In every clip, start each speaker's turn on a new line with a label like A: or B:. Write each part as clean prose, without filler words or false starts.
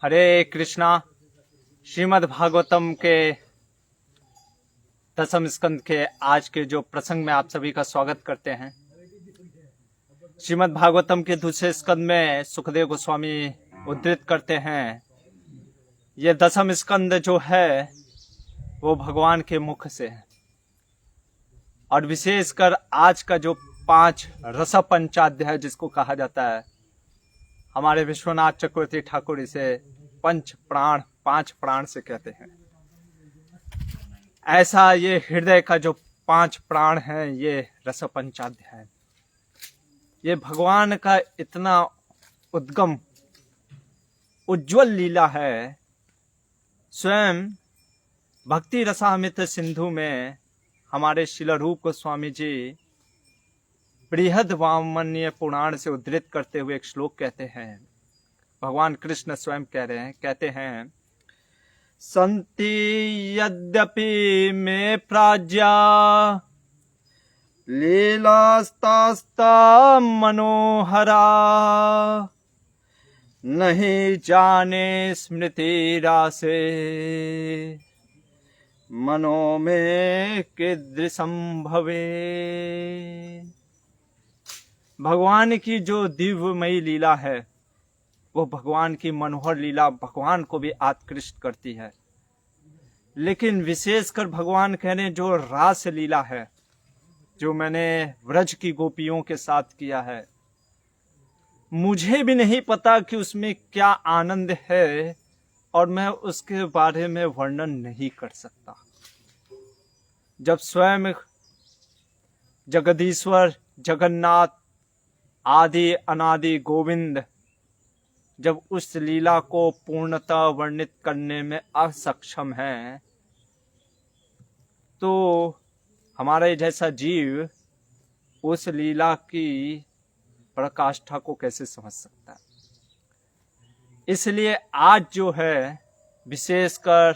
A: हरे कृष्णा। श्रीमद् भागवतम के दसम स्कंद के आज के जो प्रसंग में आप सभी का स्वागत करते हैं। श्रीमद् भागवतम के दूसरे स्कंद में सुखदेव गोस्वामी उद्धृत करते हैं, ये दसम स्कंद जो है वो भगवान के मुख से है, और विशेषकर आज का जो 5 रस पंचाध्याय जिसको कहा जाता है, हमारे विश्वनाथ चक्रवर्ती ठाकुर इसे पंच प्राण 5 प्राण से कहते हैं। ऐसा ये हृदय का जो 5 प्राण है, ये रस पंचाध्याय, ये भगवान का इतना उद्गम उज्जवल लीला है। स्वयं भक्ति रसामृत सिंधु में हमारे शिल रूप गोस्वामी जी बृहद वामन्य पुराण से उद्धृत करते हुए एक श्लोक कहते हैं। भगवान कृष्ण स्वयं कह रहे हैं, कहते हैं, संति यद्यपि मे प्राज्ञा लीलास्तास्ता मनोहरा नहीं जाने स्मृति रासे मनो में कीदृशं भवे। भगवान की जो दिव्यमयी लीला है, वो भगवान की मनोहर लीला भगवान को भी आकृष्ट करती है। लेकिन विशेषकर भगवान कहने जो रास लीला है, जो मैंने व्रज की गोपियों के साथ किया है, मुझे भी नहीं पता कि उसमें क्या आनंद है, और मैं उसके बारे में वर्णन नहीं कर सकता। जब स्वयं जगदीश्वर जगन्नाथ आदि अनादि गोविंद जब उस लीला को पूर्णतः वर्णित करने में असक्षम है, तो हमारे जैसा जीव उस लीला की पराकाष्ठा को कैसे समझ सकता है। इसलिए आज जो है, विशेषकर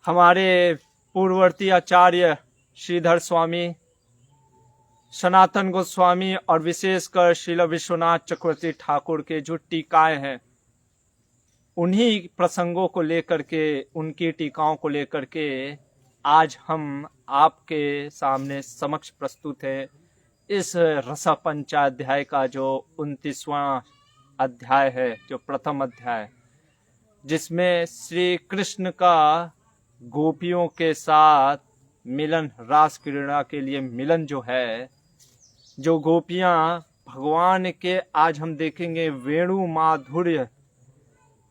A: हमारे पूर्ववर्ती आचार्य श्रीधर स्वामी, सनातन गोस्वामी और विशेषकर श्रील विश्वनाथ चक्रवर्ती ठाकुर के जो टीकाएं हैं, उन्हीं प्रसंगों को लेकर के, उनकी टीकाओं को लेकर के आज हम आपके सामने समक्ष प्रस्तुत है। इस रस पंचाध्याय का जो 29वां अध्याय है, जो प्रथम अध्याय, जिसमें श्री कृष्ण का गोपियों के साथ मिलन, रास क्रीड़ा के लिए मिलन जो है, जो गोपियां भगवान के, आज हम देखेंगे वेणु माधुर्य,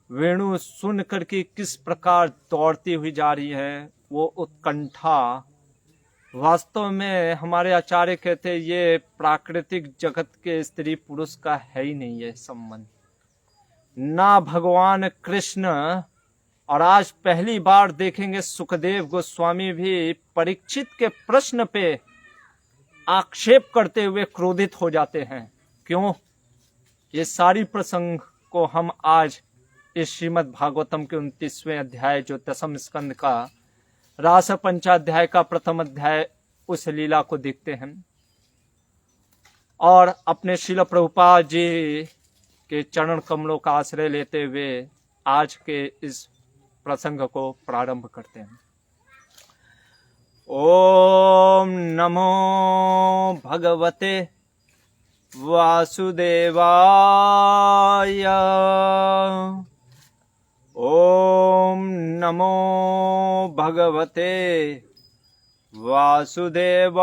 A: वेणु सुन करके किस प्रकार दौड़ती हुई जा रही है, वो उत्कंठा वास्तव में हमारे आचार्य कहते हैं ये प्राकृतिक जगत के स्त्री पुरुष का है ही नहीं है संबंध, ना भगवान कृष्ण। और आज पहली बार देखेंगे सुखदेव गोस्वामी भी परीक्षित के प्रश्न पे आक्षेप करते हुए क्रोधित हो जाते हैं। क्यों? ये सारी प्रसंग को हम आज इस श्रीमद् भागवतम के 29वें अध्याय, जो दसम स्कंद का रास पंचाध्याय का प्रथम अध्याय, उस लीला को देखते हैं और अपने श्रील प्रभुपाद जी के चरण कमलों का आश्रय लेते हुए आज के इस प्रसंग को प्रारंभ करते हैं। ओम नमो भगवते वासुदेवाय। ओम नमो भगवते वासुदेवाय।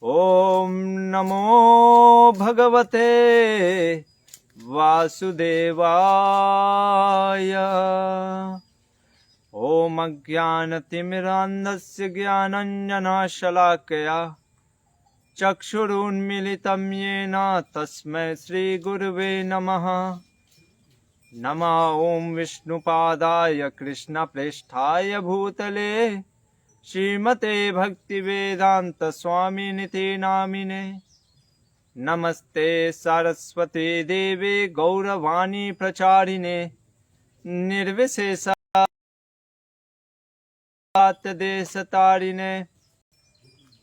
A: ओम नमो भगवते वासुदेवाय। ओम अज्ञानतिमिरान्धस्य ज्ञानाञ्जनशलाकया चक्षुरुन्मीलितं येन तस्मै श्रीगुरुवे नमः। नमः ओम विष्णुपादाय कृष्णप्रेष्ठाय भूतले श्रीमते भक्तिवेदांत स्वामिनिति नामिने। नमस्ते सरस्वती देवी गौरवाणी प्रचारिणे निर्विशेषाद्वैतदेशतारिणे।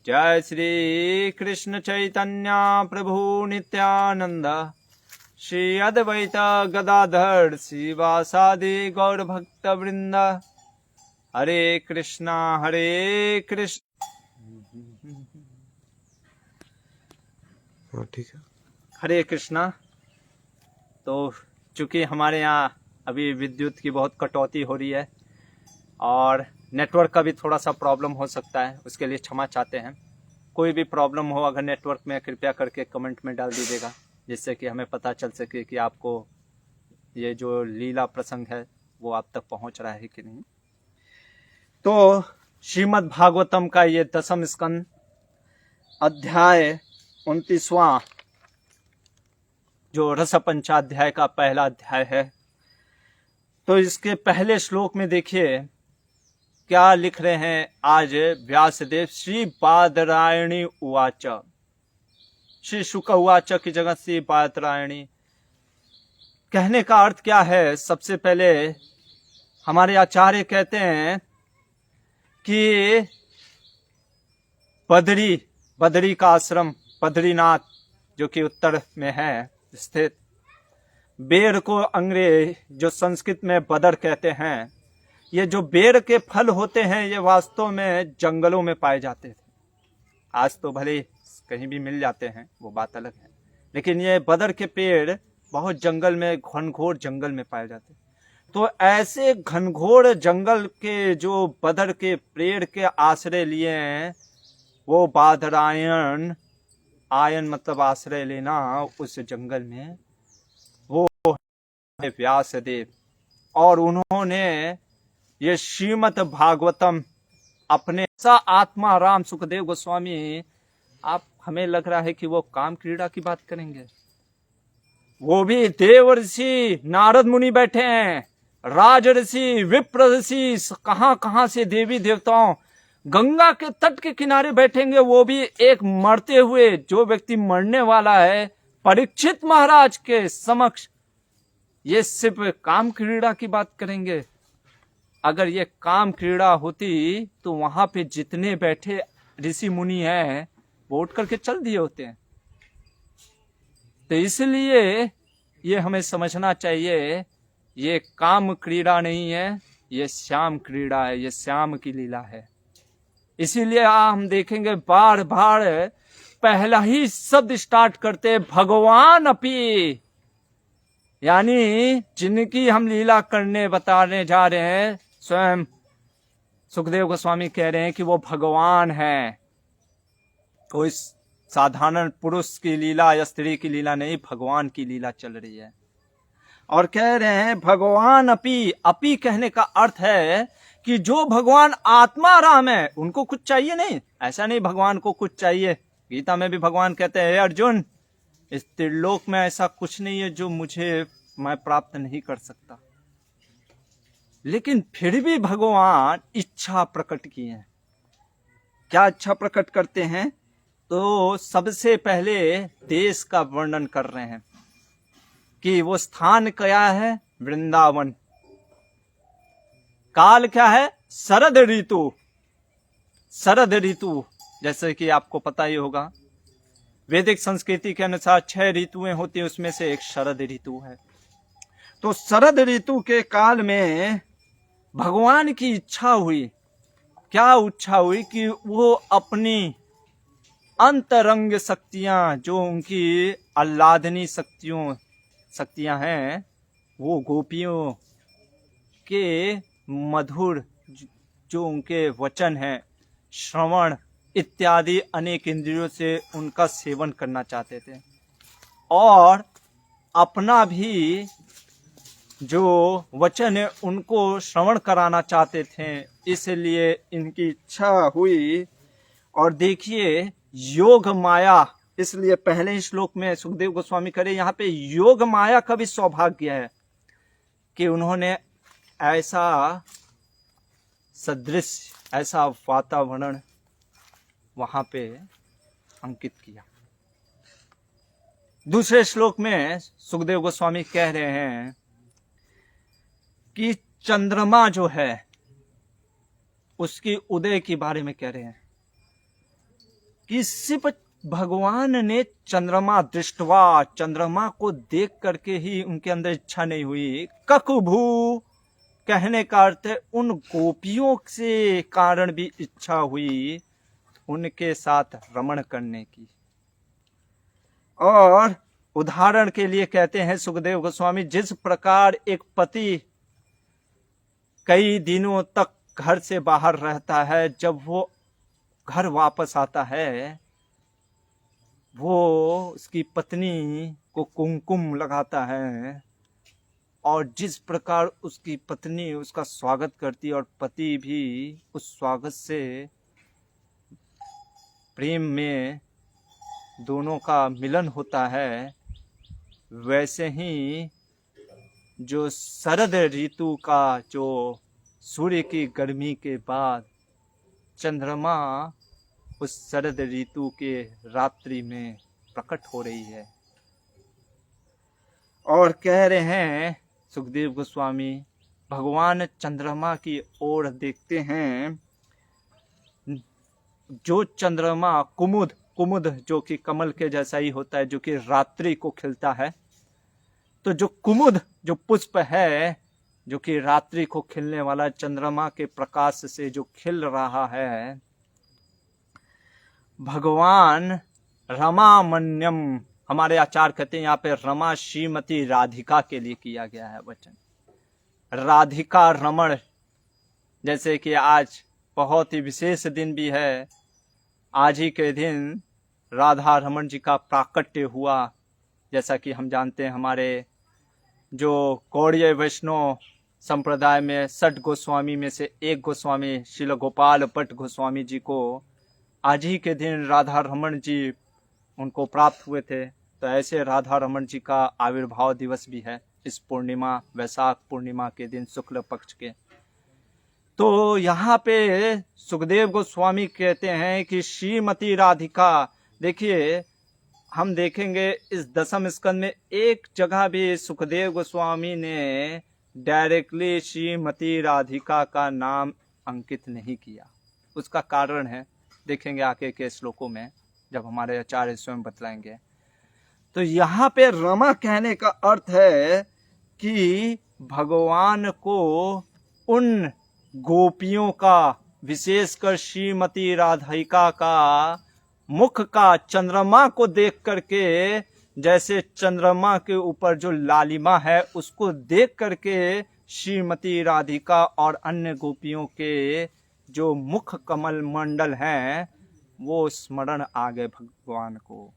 A: जय श्री कृष्ण चैतन्य प्रभु नित्यानंद श्री अद्वैत गदाधर श्रीवासादि गौर भक्त वृंद। हरे कृष्णा
B: ठीक है।
A: हरे कृष्णा। तो चूंकि हमारे यहाँ अभी विद्युत की बहुत कटौती हो रही है और नेटवर्क का भी थोड़ा सा प्रॉब्लम हो सकता है, उसके लिए क्षमा चाहते हैं। कोई भी प्रॉब्लम हो अगर नेटवर्क में, कृपया करके कमेंट में डाल दीजिएगा, जिससे कि हमें पता चल सके कि आपको ये जो लीला प्रसंग है वो आप तक पहुंच रहा है कि नहीं। तो श्रीमद् भागवतम का ये 10वां स्कंद, अध्याय 29वां, जो रस पंचाध्याय का पहला अध्याय है। तो इसके पहले श्लोक में देखिए क्या लिख रहे हैं आज व्यासदेव। श्री बादरायणी उवाच, श्री शुक उवाच की जगह श्री बादरायणी। कहने का अर्थ क्या है? सबसे पहले हमारे आचार्य कहते हैं कि बदरी का आश्रम, बद्रीनाथ जो कि उत्तर में है स्थित, बेर को अंग्रेज जो संस्कृत में बदर कहते हैं, ये जो बेर के फल होते हैं ये वास्तव में जंगलों में पाए जाते थे। आज तो भले कहीं भी मिल जाते हैं, वो बात अलग है, लेकिन ये बदर के पेड़ बहुत जंगल में, घनघोर जंगल में पाए जाते हैं। तो ऐसे घनघोर जंगल के जो बदर के पेड़ के आश्रय लिए हैं, वो बादरायण, आयन मतलब आश्रय लेना, उस जंगल में वो व्यासदेव। और उन्होंने ये श्रीमद् भागवतम अपने आत्मा राम सुखदेव गोस्वामी, आप हमें लग रहा है कि वो काम क्रीड़ा की बात करेंगे। वो भी देव ऋषि नारद मुनि बैठे हैं, राज ऋषि, विप्र ऋषि, कहां से देवी देवताओं गंगा के तट के किनारे बैठेंगे। वो भी एक मरते हुए, जो व्यक्ति मरने वाला है, परीक्षित महाराज के समक्ष ये सिर्फ काम क्रीड़ा की बात करेंगे। अगर ये काम क्रीड़ा होती तो वहां पे जितने बैठे ऋषि मुनि हैं वो उठ करके चल दिए होते हैं। तो इसलिए ये हमें समझना चाहिए, ये काम क्रीड़ा नहीं है, ये श्याम क्रीड़ा है, ये श्याम की लीला है। इसीलिए हम देखेंगे बार बार पहला ही शब्द स्टार्ट करते भगवान अपी, यानी जिनकी हम लीला करने बताने जा रहे हैं, स्वयं सुखदेव गोस्वामी कह रहे हैं कि वो भगवान है। कोई साधारण पुरुष की लीला या स्त्री की लीला नहीं, भगवान की लीला चल रही है। और कह रहे हैं भगवान अपी। अपी कहने का अर्थ है कि जो भगवान आत्मा राम है, उनको कुछ चाहिए नहीं। ऐसा नहीं भगवान को कुछ चाहिए। गीता में भी भगवान कहते हैं, अर्जुन, इस त्रिलोक में ऐसा कुछ नहीं है जो मैं प्राप्त नहीं कर सकता। लेकिन फिर भी भगवान इच्छा प्रकट किए हैं। क्या इच्छा प्रकट करते हैं? तो सबसे पहले देश का वर्णन कर रहे हैं कि वो स्थान क्या है, वृंदावन। काल क्या है, शरद ऋतु। शरद ऋतु जैसे कि आपको पता ही होगा, वैदिक संस्कृति के अनुसार 6 ऋतुएं होती है, उसमें से एक शरद ऋतु है। तो शरद ऋतु के काल में भगवान की इच्छा हुई। क्या इच्छा हुई? कि वो अपनी अंतरंग शक्तियां, जो उनकी आह्लादनी शक्तियां हैं, वो गोपियों के मधुर जो उनके वचन हैं, श्रवण इत्यादि अनेक इंद्रियों से उनका सेवन करना चाहते थे, और अपना भी जो वचन है उनको श्रवण कराना चाहते थे। इसलिए इनकी इच्छा हुई। और देखिए योग माया, इसलिए पहले ही श्लोक में सुखदेव गोस्वामी करे यहाँ पे योग माया का भी सौभाग्य है कि उन्होंने ऐसा सदृश्य, ऐसा वातावरण वहां पे अंकित किया। दूसरे श्लोक में सुखदेव गोस्वामी कह रहे हैं कि चंद्रमा जो है उसकी उदय के बारे में कह रहे हैं कि सिर्फ भगवान ने चंद्रमा दृष्टवा, चंद्रमा को देख करके ही उनके अंदर इच्छा नहीं हुई। ककुभू कहने का अर्थ है उन गोपियों से कारण भी इच्छा हुई उनके साथ रमण करने की। और उदाहरण के लिए कहते हैं सुखदेव गोस्वामी, जिस प्रकार एक पति कई दिनों तक घर से बाहर रहता है, जब वो घर वापस आता है वो उसकी पत्नी को कुमकुम लगाता है, और जिस प्रकार उसकी पत्नी उसका स्वागत करती है और पति भी उस स्वागत से प्रेम में दोनों का मिलन होता है, वैसे ही जो शरद ऋतु का जो सूर्य की गर्मी के बाद चंद्रमा उस शरद ऋतु के रात्रि में प्रकट हो रही है। और कह रहे हैं सुखदेव गोस्वामी, भगवान चंद्रमा की ओर देखते हैं, जो चंद्रमा कुमुद, कुमुद जो कि कमल के जैसा ही होता है, जो कि रात्रि को खिलता है, तो जो कुमुद जो पुष्प है जो कि रात्रि को खिलने वाला चंद्रमा के प्रकाश से जो खिल रहा है, भगवान रमामन्यम, हमारे आचार्य कहते हैं यहाँ पे रमा श्रीमती राधिका के लिए किया गया है वचन। राधिका रमण, जैसे कि आज बहुत ही विशेष दिन भी है, आज ही के दिन राधा रमन जी का प्राकट्य हुआ। जैसा कि हम जानते हैं हमारे जो गौड़ीय वैष्णव संप्रदाय में 60 गोस्वामी में से एक गोस्वामी श्रील गोपाल भट्ट गोस्वामी जी को आज ही के दिन राधा रमन जी उनको प्राप्त हुए थे। तो ऐसे राधा रमन जी का आविर्भाव दिवस भी है इस पूर्णिमा, वैशाख पूर्णिमा के दिन शुक्ल पक्ष के। तो यहाँ पे सुखदेव गोस्वामी कहते हैं कि श्रीमती राधिका, देखिए हम देखेंगे इस दशम स्कंद में एक जगह भी सुखदेव गोस्वामी ने डायरेक्टली श्रीमती राधिका का नाम अंकित नहीं किया। उसका कारण है, देखेंगे आगे के श्लोकों में जब हमारे आचार्य स्वयं बतलाएंगे। तो यहाँ पे रमा कहने का अर्थ है कि भगवान को उन गोपियों का, विशेषकर श्रीमती राधिका का मुख का चंद्रमा को देख करके, जैसे चंद्रमा के ऊपर जो लालिमा है उसको देख करके श्रीमती राधिका और अन्य गोपियों के जो मुख कमल मंडल हैं वो स्मरण आ गए भगवान को।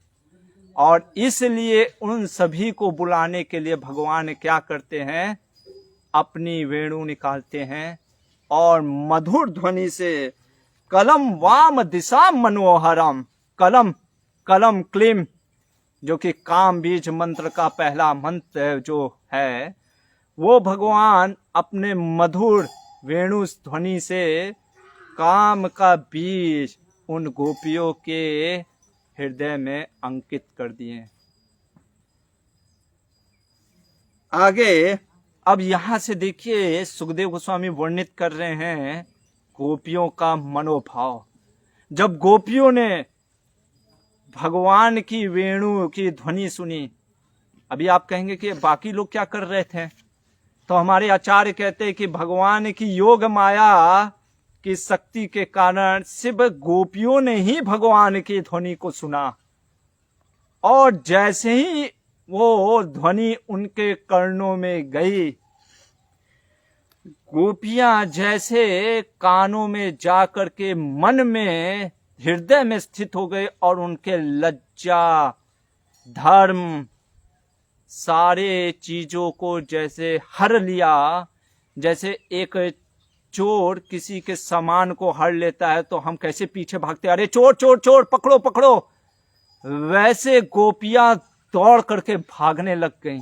A: और इसलिए उन सभी को बुलाने के लिए भगवान क्या करते हैं, अपनी वेणु निकालते हैं और मधुर ध्वनि से कलम वाम दिशा मनोहरम, कलम, कलम क्लीम जो कि काम बीज मंत्र का पहला मंत्र जो है, वो भगवान अपने मधुर वेणु ध्वनि से काम का बीज उन गोपियों के हृदय में अंकित कर दिए। आगे अब यहां से देखिए सुखदेव गोस्वामी वर्णित कर रहे हैं गोपियों का मनोभाव। जब गोपियों ने भगवान की वेणु की ध्वनि सुनी, अभी आप कहेंगे कि बाकी लोग क्या कर रहे थे, तो हमारे आचार्य कहते हैं कि भगवान की योग माया की शक्ति के कारण सिर्फ गोपियों ने ही भगवान की ध्वनि को सुना, और जैसे ही वो ध्वनि उनके कर्णों में गई, गोपियां जैसे कानों में जाकर के मन में, हृदय में स्थित हो गए और उनके लज्जा, धर्म, सारे चीजों को जैसे हर लिया। जैसे एक चोर किसी के सामान को हर लेता है तो हम कैसे पीछे भागते, अरे चोर चोर चोर, पकड़ो पकड़ो, वैसे गोपियां दौड़ करके भागने लग गईं।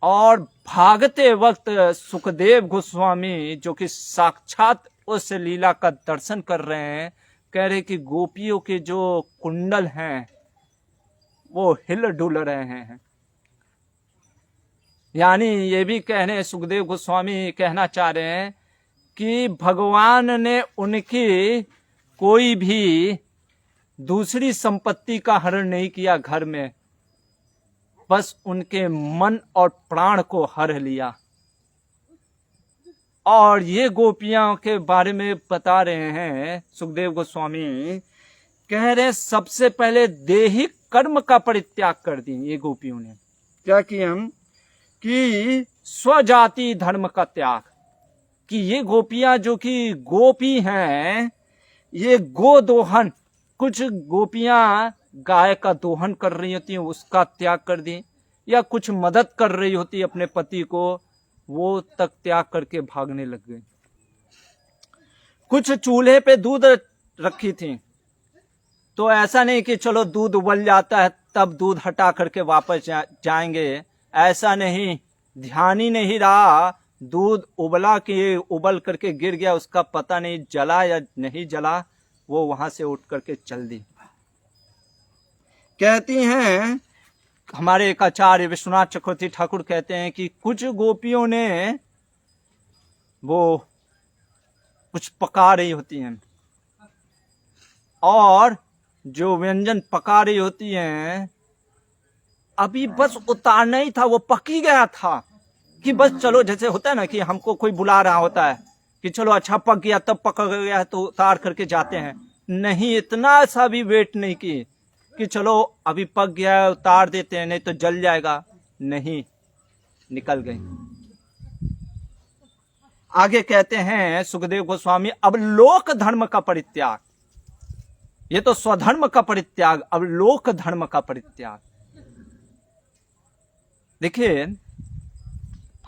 A: और भागते वक्त सुखदेव गोस्वामी जो कि साक्षात उस लीला का दर्शन कर रहे हैं, कह रहे कि गोपियों के जो कुंडल हैं वो हिल डुल रहे हैं। यानी ये भी कहने, सुखदेव गोस्वामी कहना चाह रहे हैं कि भगवान ने उनकी कोई भी दूसरी संपत्ति का हरण नहीं किया घर में, बस उनके मन और प्राण को हर लिया। और ये गोपियां के बारे में बता रहे हैं सुखदेव गोस्वामी, कह रहे सबसे पहले देहिक कर्म का परित्याग कर दी ये गोपियों ने। क्या किया हम कि स्वजाति धर्म का त्याग, कि ये गोपियां जो कि गोपी हैं, ये गो दोहन, कुछ गोपियां गाय का दोहन कर रही होती हैं, उसका त्याग कर दी, या कुछ मदद कर रही होती अपने पति को, वो तक त्याग करके भागने लग गई। कुछ चूल्हे पे दूध रखी थी, तो ऐसा नहीं कि चलो दूध उबल जाता है तब दूध हटा करके वापस जाएंगे, ऐसा नहीं, ध्यान ही नहीं रहा, दूध उबला कि उबल करके गिर गया, उसका पता नहीं जला या नहीं जला, वो वहां से उठ करके चल दी। कहती हैं हमारे एक आचार्य विश्वनाथ चक्रवर्ती ठाकुर कहते हैं कि कुछ गोपियों ने वो कुछ पका रही होती हैं, और जो व्यंजन पका रही होती हैं अभी बस उतारना ही था, वो पक ही गया था, कि बस चलो, जैसे होता है ना कि हमको कोई बुला रहा होता है कि चलो अच्छा पक गया, तब पक गया तो उतार करके जाते हैं। नहीं, इतना सा भी वेट नहीं कि चलो अभी पक गया है उतार देते हैं, नहीं तो जल जाएगा। नहीं, निकल गई। आगे कहते हैं सुखदेव गोस्वामी, अब लोक धर्म का परित्याग, ये तो स्वधर्म का परित्याग, अब लोक धर्म का परित्याग। देखिए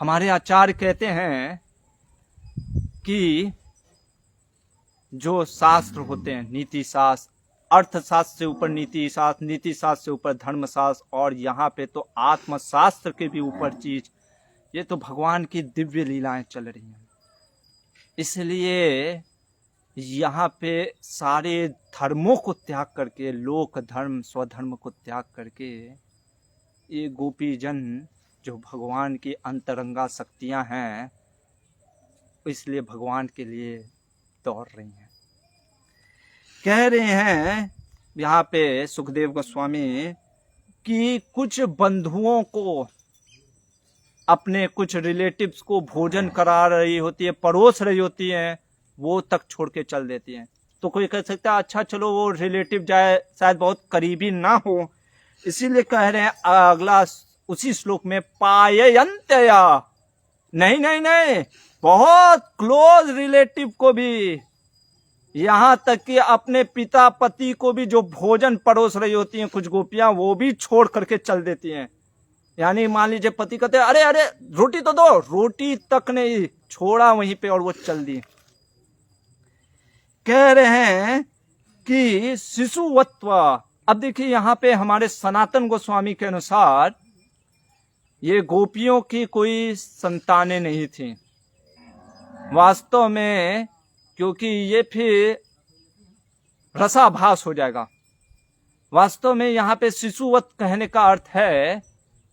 A: हमारे आचार्य कहते हैं कि जो शास्त्र होते हैं, नीति शास्त्र, अर्थशास्त्र से ऊपर नीति शास्त्र, नीति शास्त्र से ऊपर धर्म शास्त्र, और यहाँ पे तो आत्मशास्त्र के भी ऊपर चीज, ये तो भगवान की दिव्य लीलाएं चल रही हैं। इसलिए यहाँ पे सारे धर्मों को त्याग करके, लोक धर्म स्वधर्म को त्याग करके, ये गोपी जन जो भगवान की अंतरंगा शक्तियां हैं, इसलिए भगवान के लिए दौड़ रही हैं। कह रहे हैं यहाँ पे सुखदेव गोस्वामी कि कुछ बंधुओं को, अपने कुछ रिलेटिव्स को भोजन करा रही होती है, परोस रही होती है, वो तक छोड़ के चल देती हैं। तो कोई कह सकता है अच्छा चलो वो रिलेटिव जाए, शायद बहुत करीबी ना हो, इसीलिए कह रहे हैं अगला उसी श्लोक में, पाययंतया, नहीं नहीं नहीं, बहुत क्लोज रिलेटिव को भी, यहां तक कि अपने पिता पति को भी जो भोजन परोस रही होती हैं कुछ गोपियां, वो भी छोड़ करके चल देती हैं। यानी मान लीजिए पति कहते हैं अरे अरे रोटी तो दो, रोटी तक नहीं छोड़ा वहीं पे और वो चल दी। कह रहे हैं कि शिशुवत्व। अब देखिए यहाँ पे हमारे सनातन गोस्वामी के अनुसार ये गोपियों की कोई संतानें नहीं थी वास्तव में, क्योंकि ये फिर रसाभास हो जाएगा। वास्तव में यहाँ पे शिशुवत कहने का अर्थ है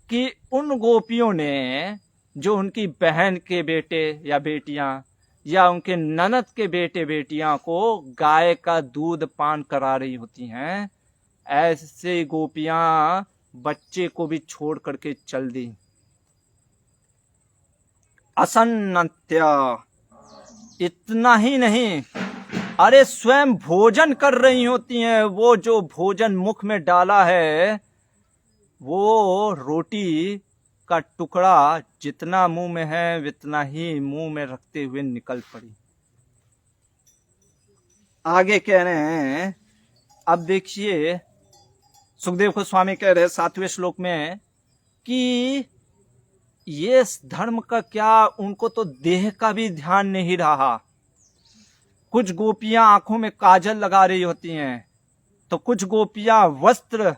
A: कि उन गोपियों ने जो उनकी बहन के बेटे या बेटियां या उनके ननद के बेटे बेटियां को गाय का दूध पान करा रही होती हैं, ऐसे गोपियां बच्चे को भी छोड़ करके चल दी। असन्नत्य, इतना ही नहीं, अरे स्वयं भोजन कर रही होती हैं, वो जो भोजन मुख में डाला है वो रोटी का टुकड़ा जितना मुंह में है उतना ही मुंह में रखते हुए निकल पड़ी। आगे कह रहे हैं, अब देखिए सुखदेव गोस्वामी कह रहे हैं 7वें श्लोक में कि ये धर्म का क्या, उनको तो देह का भी ध्यान नहीं रहा। कुछ गोपियां आंखों में काजल लगा रही होती हैं, तो कुछ गोपियां वस्त्र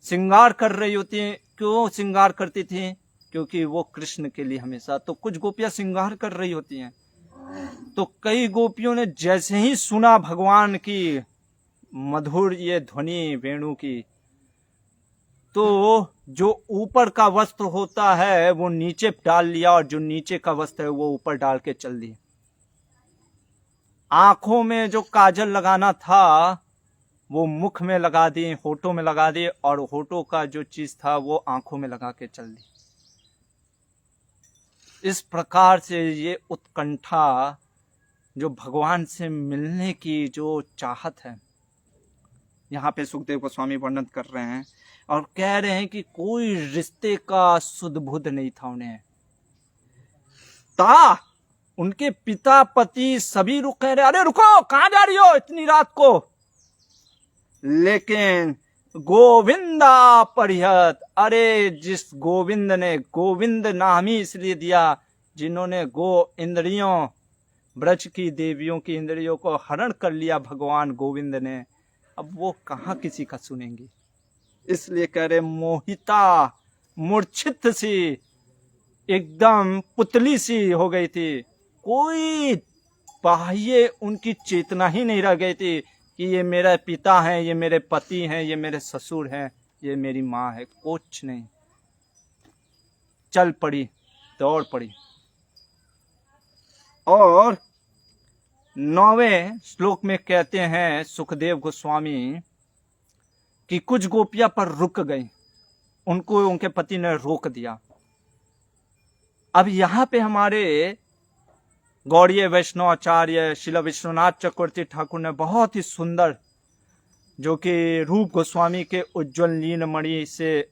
A: श्रृंगार कर रही होती हैं। क्यों श्रृंगार करती थी? क्योंकि वो कृष्ण के लिए हमेशा। तो कुछ गोपियां श्रृंगार कर रही होती हैं। तो कई गोपियों ने जैसे ही सुना भगवान की मधुर ये ध्वनि वेणु की, तो जो ऊपर का वस्त्र होता है वो नीचे डाल लिया और जो नीचे का वस्त्र है वो ऊपर डाल के चल दी। आंखों में जो काजल लगाना था वो मुख में लगा दी, होठों में लगा दी, और होठों का जो चीज था वो आंखों में लगा के चल दी। इस प्रकार से ये उत्कंठा जो भगवान से मिलने की जो चाहत है, यहाँ पे सुखदेव गोस्वामी वर्णन कर रहे हैं और कह रहे हैं कि कोई रिश्ते का सुध बुध नहीं था उन्हें। उनके पिता पति सभी रुक कह रहे, अरे रुको, कहां जा रही हो इतनी रात को? लेकिन गोविंदा परिहत, अरे जिस गोविंद ने, गोविंद नाम ही इसलिए दिया जिन्होंने गो इंद्रियों, ब्रज की देवियों की इंद्रियों को हरण कर लिया भगवान गोविंद ने, अब वो कहाँ किसी का सुनेंगी। इसलिए कह रहे मोहिता, मूर्छित सी, एकदम पुतली सी हो गई थी, कोई बाह्य उनकी चेतना ही नहीं रह गई थी कि ये मेरा पिता है, ये मेरे पति हैं, ये मेरे ससुर हैं, ये मेरी माँ है, कुछ नहीं। चल पड़ी, दौड़ पड़ी। और 9वें श्लोक में कहते हैं सुखदेव गोस्वामी कि कुछ गोपियां पर रुक गई, उनको उनके पति ने रोक दिया। अब यहां पे हमारे गौड़ीय वैष्णवाचार्य श्रील विश्वनाथ चक्रवर्ती ठाकुर ने बहुत ही सुंदर, जो कि रूप गोस्वामी के उज्ज्वल लीलमणि से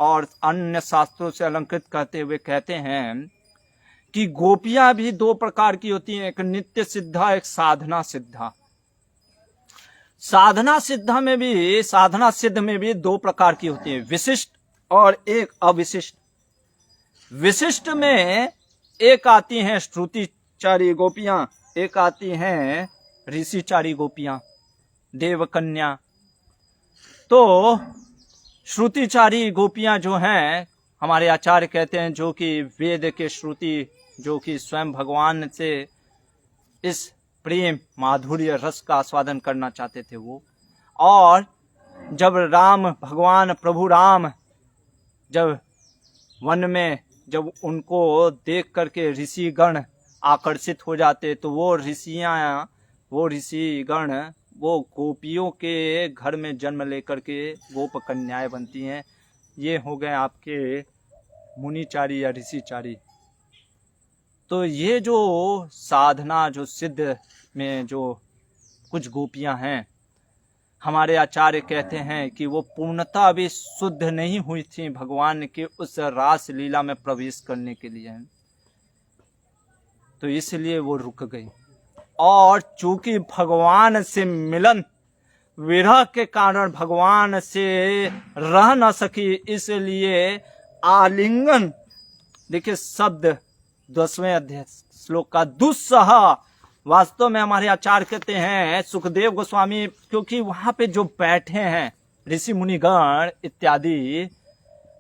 A: और अन्य शास्त्रों से अलंकृत करते हुए कहते हैं कि गोपियां भी दो प्रकार की होती हैं, एक नित्य सिद्धा, एक साधना सिद्धा। साधना सिद्ध में भी दो प्रकार की होती है, विशिष्ट और एक अविशिष्ट। विशिष्ट में एक आती हैं श्रुतिचारी गोपियां, एक आती हैं ऋषिचारी गोपियां, देवकन्या। तो श्रुतिचारी गोपियां जो हैं, हमारे आचार्य कहते हैं, जो कि वेद के श्रुति, जो कि स्वयं भगवान से इस प्रेम माधुर्य रस का आस्वादन करना चाहते थे वो। और जब राम भगवान प्रभु राम जब वन में, जब उनको देख करके ऋषिगण आकर्षित हो जाते, तो वो ऋषिगण वो गोपियों के घर में जन्म लेकर के गोप कन्याएं बनती हैं। ये हो गए आपके मुनिचारी या ऋषिचारी। तो ये जो साधना, जो सिद्ध में जो कुछ गोपियां हैं, हमारे आचार्य कहते हैं कि वो पूर्णतः अभी शुद्ध नहीं हुई थी भगवान के उस रास लीला में प्रवेश करने के लिए, तो इसलिए वो रुक गई। और चूंकि भगवान से मिलन, विरह के कारण भगवान से रह न सकी, इसलिए आलिंगन, देखिए शब्द 10वें अध्याय श्लोक का, दुस्सह, वास्तव में हमारे आचार्य कहते हैं सुखदेव गोस्वामी, क्योंकि वहां पे जो बैठे हैं ऋषि मुनिगण इत्यादि,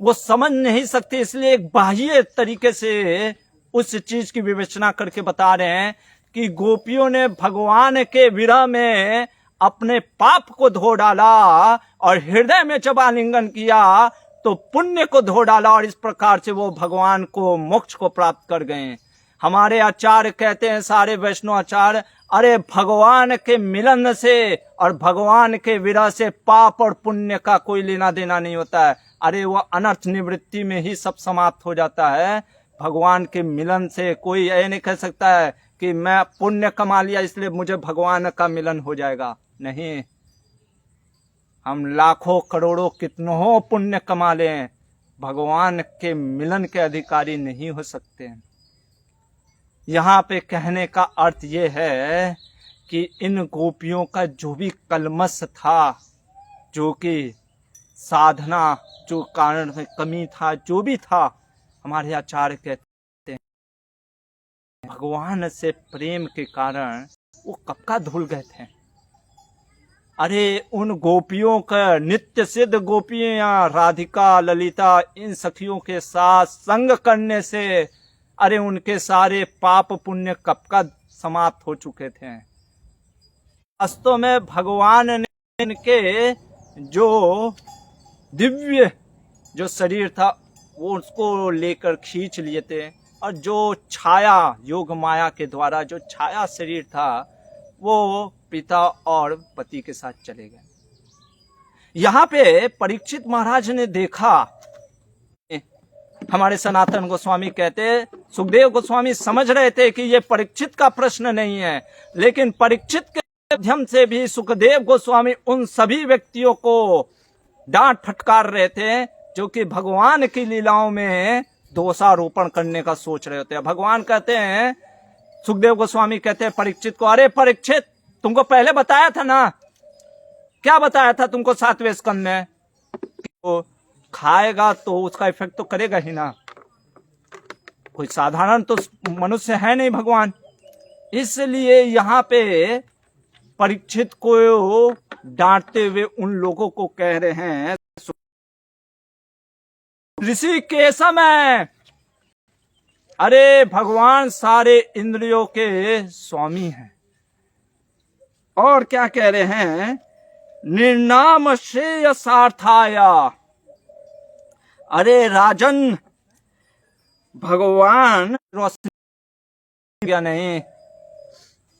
A: वो समझ नहीं सकते, इसलिए एक बाह्य तरीके से उस चीज की विवेचना करके बता रहे हैं कि गोपियों ने भगवान के विरह में अपने पाप को धो डाला और हृदय में जब आलिंगन किया तो पुण्य को धो डाला, और इस प्रकार से वो भगवान को, मोक्ष को प्राप्त कर गए। हमारे आचार्य कहते हैं, सारे वैष्णव आचार्य, अरे भगवान के मिलन से और भगवान के विरह से पाप और पुण्य का कोई लेना देना नहीं होता है। अरे वो अनर्थ निवृत्ति में ही सब समाप्त हो जाता है। भगवान के मिलन से कोई ये नहीं कह सकता है कि मैं पुण्य कमा लिया इसलिए मुझे भगवान का मिलन हो जाएगा। नहीं, हम लाखों करोड़ों कितनों पुण्य कमा लें, भगवान के मिलन के अधिकारी नहीं हो सकते हैं। यहाँ पे कहने का अर्थ ये है कि इन गोपियों का जो भी कलमश था, जो कि साधना जो कारण में कमी था, जो भी था, हमारे आचार्य कहते हैं भगवान से प्रेम के कारण वो कब का धुल गए थे। अरे उन गोपियों का, नित्य सिद्ध गोपियां राधिका, ललिता, इन सखियों के साथ संग करने से अरे उनके सारे पाप पुण्य कब का समाप्त हो चुके थे। वास्तव में भगवान ने इनके जो दिव्य जो शरीर था वो उसको लेकर खींच लिए थे, और जो छाया योग माया के द्वारा जो छाया शरीर था वो पिता और पति के साथ चले गए। यहाँ पे परीक्षित महाराज ने देखा, हमारे सनातन गोस्वामी कहते, सुखदेव गोस्वामी समझ रहे थे कि ये परीक्षित का प्रश्न नहीं है, लेकिन परीक्षित के माध्यम से भी सुखदेव गोस्वामी उन सभी व्यक्तियों को डांट फटकार रहे थे जो कि भगवान की लीलाओं में दोषारोपण करने का सोच रहे होते हैं। भगवान कहते हैं, सुखदेव गोस्वामी कहते हैं परीक्षित को, अरे परीक्षित, तुमको पहले बताया था ना, क्या बताया था तुमको 7वें स्कंद में, तो खाएगा तो उसका इफेक्ट तो करेगा ही ना, कोई साधारण तो मनुष्य है नहीं भगवान। इसलिए यहाँ पे परीक्षित को डांटते हुए उन लोगों को कह रहे हैं, ऋषि के समय, अरे भगवान सारे इंद्रियों के स्वामी हैं। और क्या कह रहे हैं, निर्नाम श्रेयसार्थाया, अरे राजन, भगवान रोशनी या नहीं,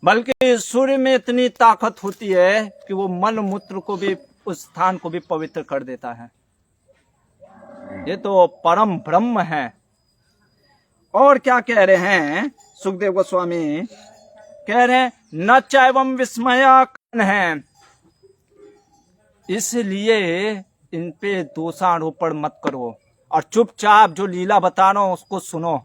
A: बल्कि सूर्य में इतनी ताकत होती है कि वो मल मूत्र को भी, उस स्थान को भी पवित्र कर देता है। ये तो परम ब्रह्म है। और क्या कह रहे हैं सुखदेव गोस्वामी, कह रहे हैं न चैवम विस्मयाकन है, इसलिए इन पे दोषारोपण मत करो और चुपचाप जो लीला बता रहा हूं उसको सुनो।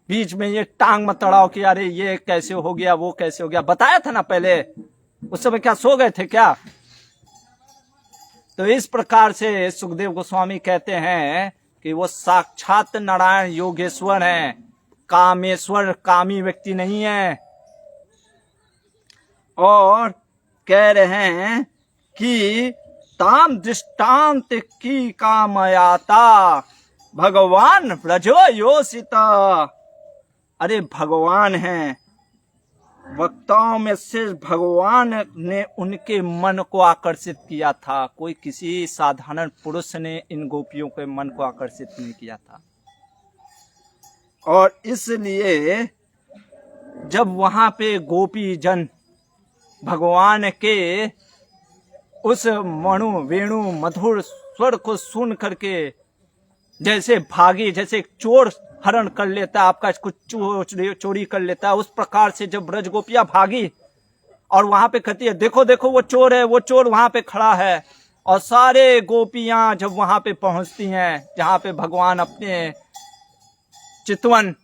A: बीच में ये टांग मत अड़ाओ कि अरे ये कैसे हो गया, वो कैसे हो गया, बताया था ना पहले, उस समय क्या सो गए थे क्या? तो इस प्रकार से सुखदेव गोस्वामी कहते हैं कि वो साक्षात नारायण योगेश्वर हैं, कामेश्वर, कामी व्यक्ति नहीं है। और कह रहे हैं कि ताम दृष्टांत की कामयाता भगवान ब्रजो योषिता, अरे भगवान हैं, वक्ताओं में सिर्फ भगवान ने उनके मन को आकर्षित किया था, कोई किसी साधारण पुरुष ने इन गोपियों के मन को आकर्षित नहीं किया था। और इसलिए जब वहां पे गोपी जन भगवान के उस मणु वेणु मधुर स्वर को सुन करके जैसे भागी, जैसे चोर हरण कर लेता है, आपका कुछ चोरी कर लेता है, उस प्रकार से जब ब्रज गोपियां भागी और वहां पे कहती है देखो देखो वो चोर है, वो चोर वहां पे खड़ा है, और सारे गोपियां जब वहां पे पहुंचती हैं जहां पे भगवान अपने चितवन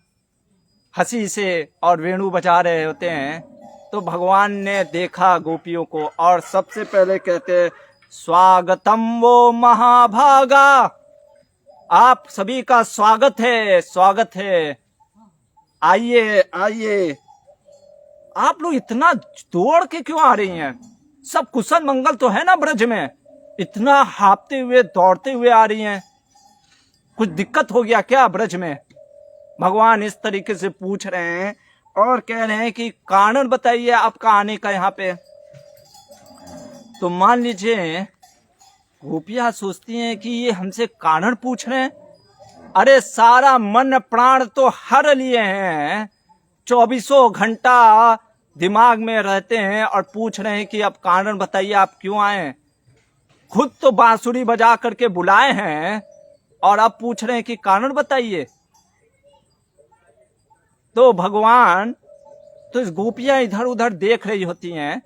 A: हंसी से और वेणु बजा रहे होते हैं, तो भगवान ने देखा गोपियों को और सबसे पहले कहते स्वागतम वो महाभागा, आप सभी का स्वागत है, स्वागत है, आइए आइए। आप लोग इतना दौड़ के क्यों आ रही हैं? सब कुशल मंगल तो है ना ब्रज में? इतना हांफते हुए दौड़ते हुए आ रही हैं, कुछ दिक्कत हो गया क्या ब्रज में? भगवान इस तरीके से पूछ रहे हैं और कह रहे हैं कि कारण बताइए आपका आने का यहाँ पे। तो मान लीजिए गोपियां सोचती हैं कि ये हमसे कारण पूछ रहे हैं, अरे सारा मन प्राण तो हर लिए हैं, 24 घंटा दिमाग में रहते हैं और पूछ रहे हैं कि अब कारण बताइए आप क्यों आए। खुद तो बांसुरी बजा करके बुलाए हैं और अब पूछ रहे हैं कि कारण बताइए। तो भगवान, तो इस गोपियां इधर उधर देख रही होती हैं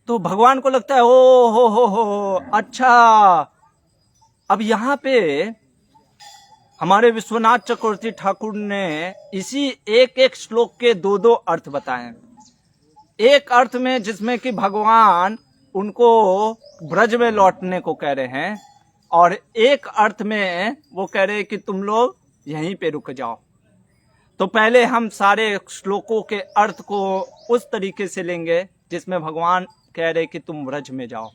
A: तो भगवान को लगता है ओ हो अच्छा, अब यहाँ पे हमारे विश्वनाथ चक्रवर्ती ठाकुर ने इसी एक एक श्लोक के दो अर्थ बताए। एक अर्थ में जिसमें कि भगवान उनको ब्रज में लौटने को कह रहे हैं, और एक अर्थ में वो कह रहे हैं कि तुम लोग यहीं पे रुक जाओ। तो पहले हम सारे श्लोकों के अर्थ को उस तरीके से लेंगे जिसमें भगवान कह रहे कि तुम ब्रज में जाओ।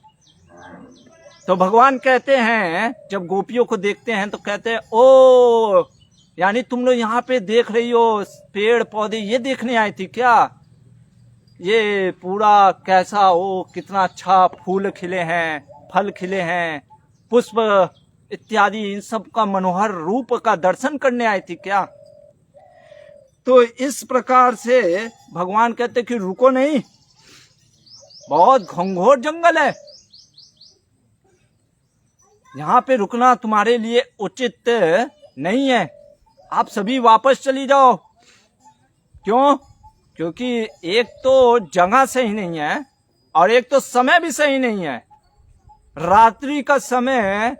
A: तो भगवान कहते हैं, जब गोपियों को देखते हैं तो कहते हैं ओ, यानी तुम लोग यहाँ पे देख रही हो पेड़ पौधे, ये देखने आई थी क्या? ये पूरा कैसा, ओ कितना अच्छा फूल खिले हैं, फल खिले हैं, पुष्प इत्यादि, इन सब का मनोहर रूप का दर्शन करने आई थी क्या? तो इस प्रकार से भगवान कहते कि रुको नहीं, बहुत घंघोर जंगल है, यहां पे रुकना तुम्हारे लिए उचित नहीं है, आप सभी वापस चली जाओ। क्यों? क्योंकि एक तो जगह सही नहीं है और एक तो समय भी सही नहीं है। रात्रि का समय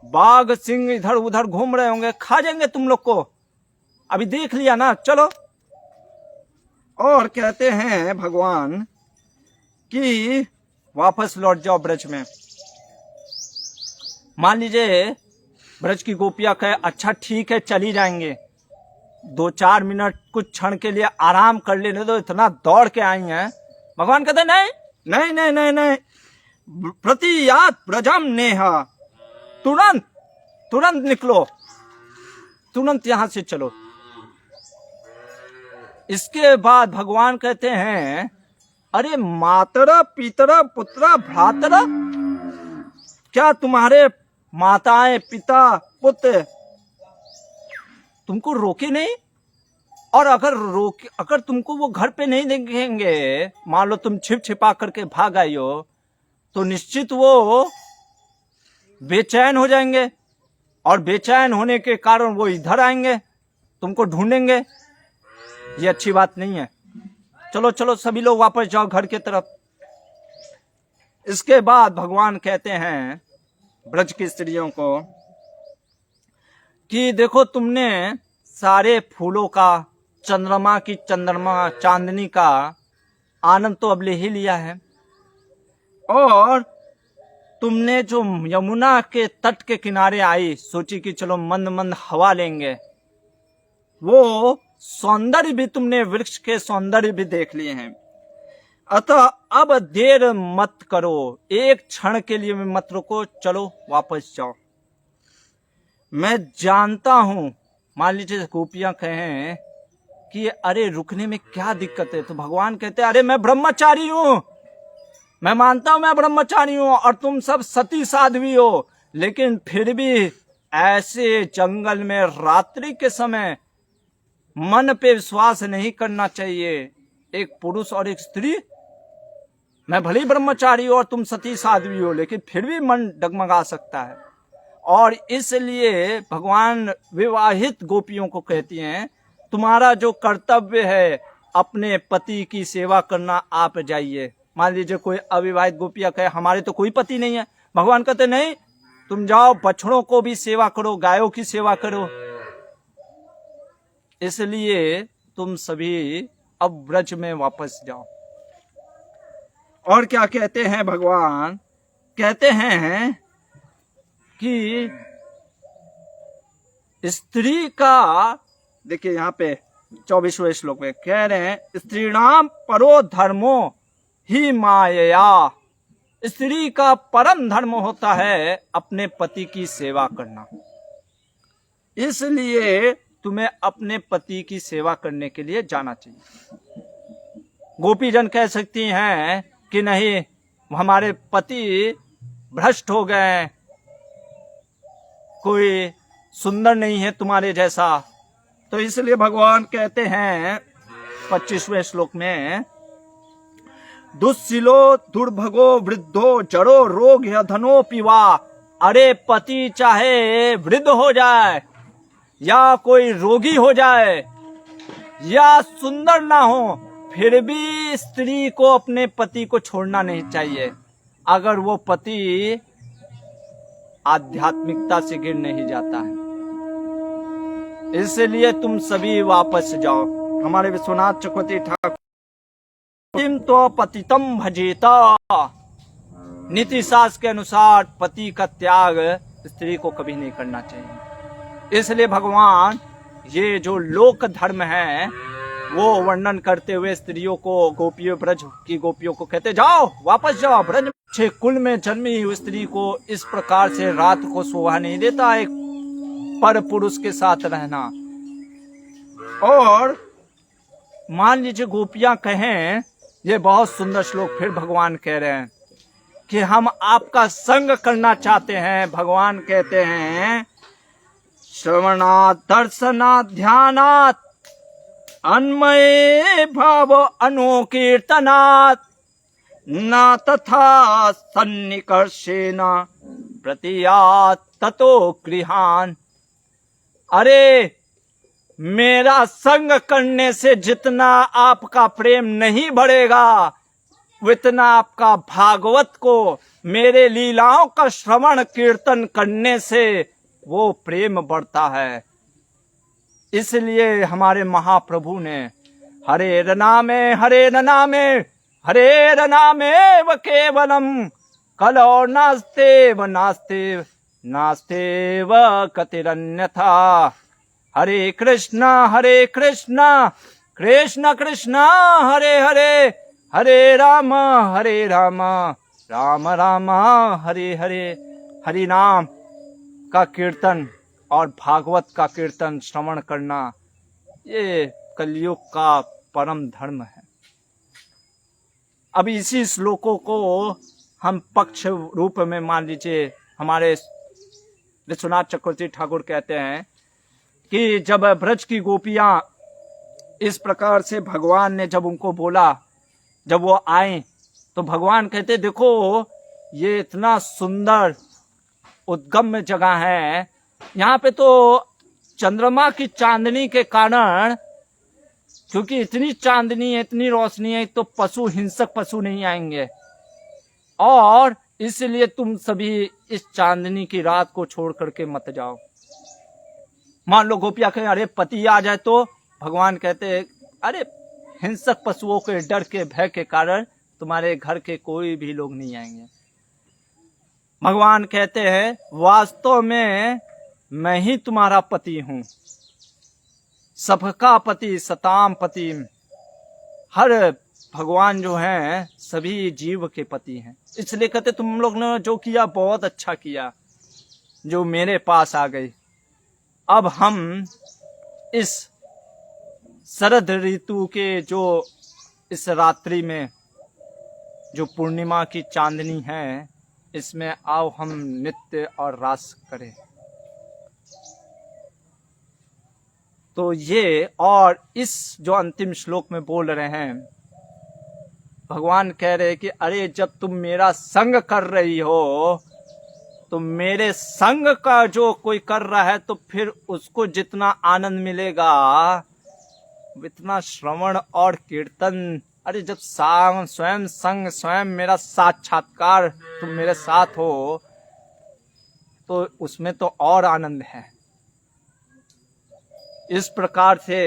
A: बाघ सिंह इधर उधर घूम रहे होंगे, खा जाएंगे तुम लोग को, अभी देख लिया ना, चलो। और कहते हैं भगवान कि वापस लौट जाओ ब्रज में। मान लीजिए ब्रज की गोपियां कहे अच्छा ठीक है चली जाएंगे, 2-4 मिनट कुछ क्षण के लिए आराम कर लेने दो, इतना दौड़ के आई हैं। भगवान कहते नहीं नहीं नहीं नहीं नहीं, प्रतियात ब्रजम नेहा, तुरंत तुरंत निकलो, तुरंत यहां से चलो। इसके बाद भगवान कहते हैं अरे मातरा पितरा पुत्रा भ्रातरा, क्या तुम्हारे माताएं पिता पुत्र तुमको रोके नहीं? और अगर तुमको वो घर पे नहीं देखेंगे, मान लो तुम छिप छिपा करके भाग आई हो, तो निश्चित वो बेचैन हो जाएंगे और बेचैन होने के कारण वो इधर आएंगे, तुमको ढूंढेंगे। ये अच्छी बात नहीं है, चलो चलो सभी लोग वापस जाओ घर की तरफ। इसके बाद भगवान कहते हैं ब्रज की स्त्रियों को कि देखो तुमने सारे फूलों का, चंद्रमा चांदनी का आनंद तो अब ले ही लिया है, और तुमने जो यमुना के तट के किनारे आई, सोची कि चलो मंद मंद हवा लेंगे, वो सौंदर्य भी तुमने, वृक्ष के सौंदर्य भी देख लिए हैं। अतः अब देर मत करो, एक क्षण के लिए मत रुको, चलो वापस जाओ। मैं जानता हूं, मान लीजिए गोपियां कहें कि अरे रुकने में क्या दिक्कत है, तो भगवान कहते हैं अरे मैं ब्रह्मचारी हूं, मैं मानता हूं मैं ब्रह्मचारी हूं और तुम सब सती साध्वी हो, लेकिन फिर भी ऐसे जंगल में रात्रि के समय मन पे विश्वास नहीं करना चाहिए। एक पुरुष और एक स्त्री, मैं भले ही ब्रह्मचारी हो और तुम सती साध्वी हो, लेकिन फिर भी मन डगमगा सकता है। और इसलिए भगवान विवाहित गोपियों को कहती हैं तुम्हारा जो कर्तव्य है अपने पति की सेवा करना, आप जाइए। मान लीजिए कोई अविवाहित गोपियां कहे हमारे तो कोई पति नहीं है, भगवान कहते नहीं, तुम जाओ बछड़ों को भी सेवा करो, गायों की सेवा करो। इसलिए तुम सभी अब ब्रज में वापस जाओ। और क्या कहते हैं भगवान? कहते हैं कि स्त्री का, देखिए यहाँ पे 24वें श्लोक में कह रहे हैं स्त्रीणाम परो धर्मो ही मायया, स्त्री का परम धर्म होता है अपने पति की सेवा करना। इसलिए तुम्हें अपने पति की सेवा करने के लिए जाना चाहिए। गोपीजन कह सकती हैं कि नहीं हमारे पति भ्रष्ट हो गए, कोई सुंदर नहीं है तुम्हारे जैसा, तो इसलिए भगवान कहते हैं 25वें श्लोक में दुस्सिलो दुर्भगो वृद्धो जड़ो रोग धनो पिवा, अरे पति चाहे वृद्ध हो जाए या कोई रोगी हो जाए या सुंदर ना हो, फिर भी स्त्री को अपने पति को छोड़ना नहीं चाहिए, अगर वो पति आध्यात्मिकता से गिर नहीं जाता है। इसलिए तुम सभी वापस जाओ। हमारे विश्वनाथ चक्रवर्ती ठाकुर तो पतितम भजेता, नीति शास्त्र के अनुसार पति का त्याग स्त्री को कभी नहीं करना चाहिए। इसलिए भगवान ये जो लोक धर्म है वो वर्णन करते हुए स्त्रियों को, गोपियों, ब्रज की गोपियों को कहते जाओ वापस जाओ ब्रज। अच्छे कुल में जन्मी हुई स्त्री को इस प्रकार से रात को शोभा नहीं देता एक पर पुरुष के साथ रहना। और मान लीजिए गोपियां कहें, ये बहुत सुंदर श्लोक फिर भगवान कह रहे हैं कि हम आपका संग करना चाहते हैं। भगवान कहते हैं श्रवणात् दर्शनात् ध्यानात् अन्मये भाव अनुकीर्तनात् न तथा सन्निकर्षेण प्रतियात् ततो गृहान। अरे मेरा संग करने से जितना आपका प्रेम नहीं बढ़ेगा, उतना आपका भागवत को, मेरे लीलाओं का श्रवण कीर्तन करने से वो प्रेम बढ़ता है। इसलिए हमारे महाप्रभु ने हरे नामे हरे नामे व केवलम कलो नास्तेव नास्तेव नास्तेव कतिरन्यथा। हरे कृष्णा कृष्ण कृष्ण हरे हरे, हरे राम राम राम हरे हरे। हरि नाम का कीर्तन और भागवत का कीर्तन श्रवण करना ये कलयुग का परम धर्म है। अब इसी श्लोकों को हम पक्ष रूप में मान लीजिए, हमारे विश्वनाथ चक्रवर्ती ठाकुर कहते हैं कि जब ब्रज की गोपियां इस प्रकार से भगवान ने जब उनको बोला, जब वो आए तो भगवान कहते देखो ये इतना सुंदर उद्गम जगह है, यहाँ पे तो चंद्रमा की चांदनी के कारण, क्योंकि इतनी चांदनी है, इतनी रोशनी है, तो पशु, हिंसक पशु नहीं आएंगे, और इसलिए तुम सभी इस चांदनी की रात को छोड़ करके मत जाओ। मान लो गोपिया कहें अरे पति आ जाए, तो भगवान कहते अरे हिंसक पशुओं के डर के भय के कारण तुम्हारे घर के कोई भी लोग नहीं आएंगे। भगवान कहते हैं वास्तव में मैं ही तुम्हारा पति हूं, सबका पति, सताम पति। हर भगवान जो हैं सभी जीव के पति हैं। इसलिए कहते तुम लोग ने जो किया बहुत अच्छा किया, जो मेरे पास आ गई। अब हम इस शरद ऋतु के जो इस रात्रि में जो पूर्णिमा की चांदनी है, इसमें आओ हम नृत्य और रास करें। तो ये, और इस जो अंतिम श्लोक में बोल रहे हैं, भगवान कह रहे हैं कि अरे जब तुम मेरा संग कर रही हो, तो मेरे संग का जो कोई कर रहा है, तो फिर उसको जितना आनंद मिलेगा, इतना श्रवण और कीर्तन। अरे जब स्वयं संग, स्वयं मेरा साक्षात्कार तुम मेरे साथ हो, तो उसमें तो और आनंद है। इस प्रकार से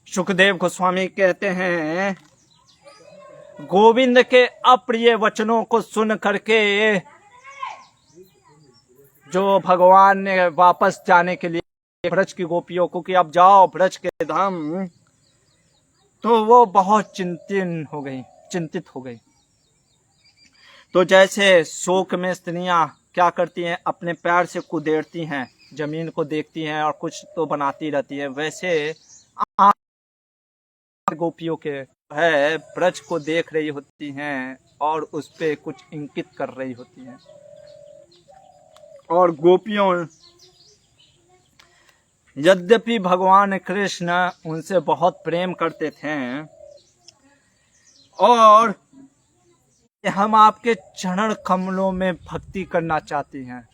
A: सुखदेव गोस्वामी कहते हैं गोविंद के अप्रिय वचनों को सुन करके जो भगवान ने वापस जाने के लिए ब्रज की गोपियों को कि अब जाओ ब्रज के धाम, तो वो बहुत चिंतित हो गई। तो जैसे शोक में स्त्रियां क्या करती हैं, अपने पैर से कुदेरती हैं, जमीन को देखती हैं और कुछ तो बनाती रहती है, वैसे गोपियों के है ब्रज को देख रही होती हैं और उस पे कुछ इंकित कर रही होती हैं। और गोपियों, यद्यपि भगवान कृष्ण उनसे बहुत प्रेम करते थे, और हम आपके चरण कमलों में भक्ति करना चाहती हैं,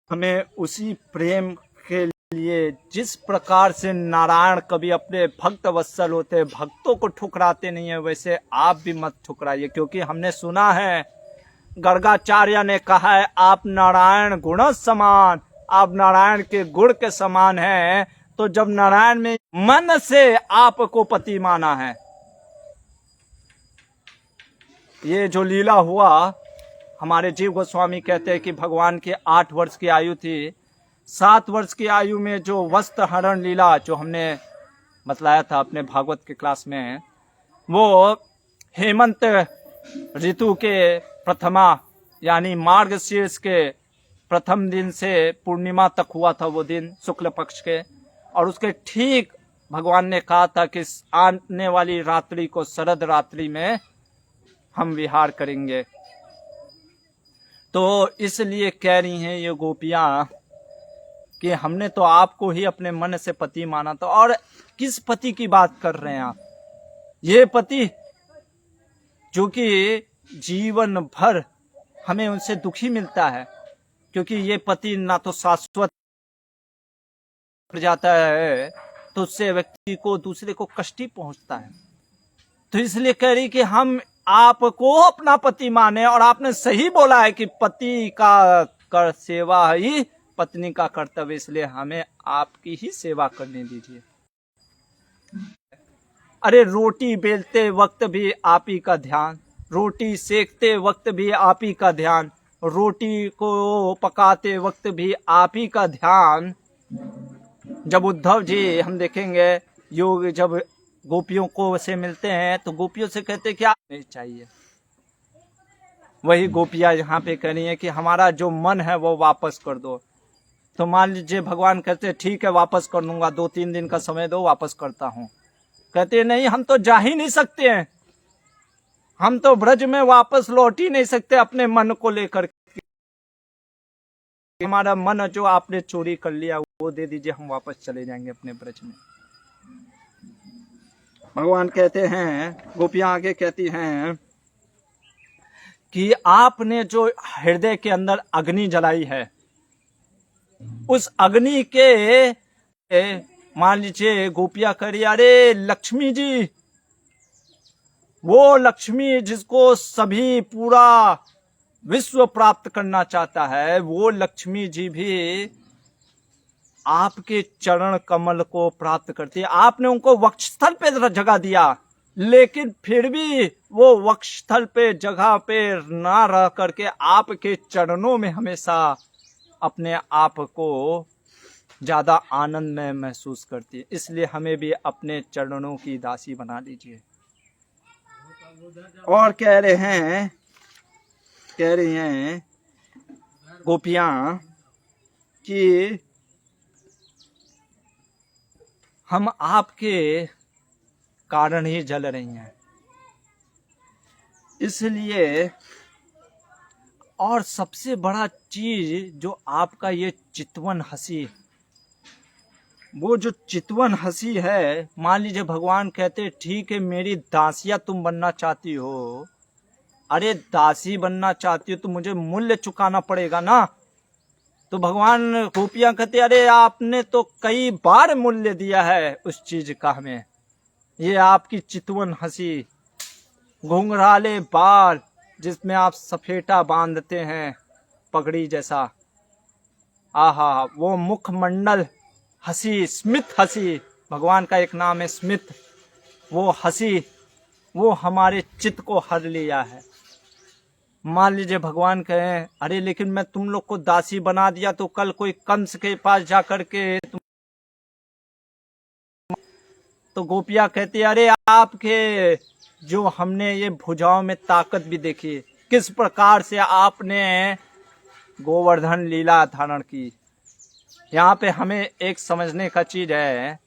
A: हमें उसी प्रेम के लिए जिस प्रकार से नारायण कभी अपने भक्त वत्सल होते, भक्तों को ठुकराते नहीं है, वैसे आप भी मत ठुकराइए। क्योंकि हमने सुना है, गर्गाचार्य ने कहा है, आप नारायण गुण समान, आप नारायण के गुण के समान हैं। तो जब नारायण में मन से आपको पति माना है, ये जो लीला हुआ, हमारे जीव गोस्वामी कहते हैं कि भगवान की 8 वर्ष की आयु थी, 7 वर्ष की आयु में जो वस्त्र हरण लीला जो हमने बतलाया था अपने भागवत के क्लास में, वो हेमंत ऋतु के प्रथमा यानी मार्गशीर्ष के प्रथम दिन से पूर्णिमा तक हुआ था वो दिन, शुक्ल पक्ष के। और उसके ठीक भगवान ने कहा था कि आने वाली रात्रि को, शरद रात्रि में हम विहार करेंगे। तो इसलिए कह रही हैं ये गोपियां कि हमने तो आपको ही अपने मन से पति माना था। और किस पति की बात कर रहे हैं आप? ये पति जो कि जीवन भर हमें उनसे दुखी मिलता है, क्योंकि ये पति ना तो शाश्वत जाता है तो उससे व्यक्ति को दूसरे को कष्ट ही पहुंचता है। तो इसलिए कह रही कि हम आपको अपना पति माने, और आपने सही बोला है कि पति का कर सेवा ही पत्नी का कर्तव्य, इसलिए हमें आपकी ही सेवा करने दीजिए। अरे रोटी बेलते वक्त भी आप ही का ध्यान, रोटी सेकते वक्त भी आप ही का ध्यान, रोटी को पकाते वक्त भी आप ही का ध्यान। जब उद्धव जी हम देखेंगे योग जब गोपियों को से मिलते हैं तो गोपियों से कहते क्या नहीं चाहिए, वही गोपियां यहाँ पे कह रही है कि हमारा जो मन है वो वापस कर दो। तो मान लीजिए भगवान कहते ठीक है वापस कर दूंगा, 2-3 दिन का समय दो, वापस करता हूँ। कहते नहीं, हम तो जा ही नहीं सकते हैं, हम तो ब्रज में वापस लौट ही नहीं सकते अपने मन को लेकर। हमारा मन जो आपने चोरी कर लिया वो दे दीजिए, हम वापस चले जाएंगे अपने ब्रज में। भगवान कहते हैं, गोपियां आगे कहती हैं कि आपने जो हृदय के अंदर अग्नि जलाई है, उस अग्नि के मान लीजिए गोपियां करी, अरे लक्ष्मी जी, वो लक्ष्मी जिसको सभी पूरा विश्व प्राप्त करना चाहता है, वो लक्ष्मी जी भी आपके चरण कमल को प्राप्त करती है। आपने उनको वक्षस्थल पे जगह दिया, लेकिन फिर भी वो वक्षस्थल पे जगह पे ना रह करके आपके चरणों में हमेशा अपने आप को ज्यादा आनंद में महसूस करती है। इसलिए हमें भी अपने चरणों की दासी बना लीजिए। और कह रही हैं गोपियां कि हम आपके कारण ही जल रही हैं, इसलिए। और सबसे बड़ा चीज जो आपका ये चितवन हंसी, वो जो चितवन हंसी है, मान लीजिए भगवान कहते ठीक है मेरी दासिया तुम बनना चाहती हो, अरे दासी बनना चाहती हो तो मुझे मूल्य चुकाना पड़ेगा ना। तो भगवान गोपियां कहते अरे आपने तो कई बार मूल्य दिया है उस चीज का हमें। ये आपकी चितवन हंसी, घुंघराले बाल जिसमें आप सफेटा बांधते हैं पगड़ी जैसा, आहा, वो मुखमंडल हंसी, स्मित हंसी, भगवान का एक नाम है स्मित, वो हंसी वो हमारे चित्त को हर लिया है। मान लीजिए भगवान कहें अरे लेकिन मैं तुम लोग को दासी बना दिया तो कल कोई कंस के पास जाकर के तो गोपियां कहती अरे आपके जो हमने ये भुजाओं में ताकत भी देखी, किस प्रकार से आपने गोवर्धन लीला धारण की। यहाँ पे हमें एक समझने का चीज है,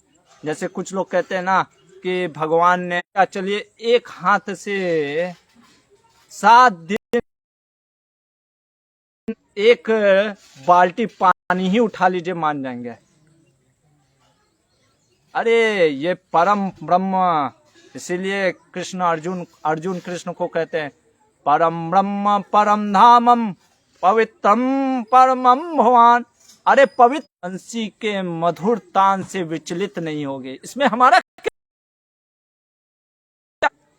A: जैसे कुछ लोग कहते हैं ना कि भगवान ने चलिए एक हाथ से 7 दिन एक बाल्टी पानी ही उठा लीजिए मान जाएंगे। अरे ये परम ब्रह्म, इसीलिए कृष्ण अर्जुन कृष्ण को कहते हैं परम ब्रह्म परम धामम पवित्रम परमम भगवान। अरे पवित्र हंसी के मधुर तान से विचलित नहीं होगे। इसमें हमारा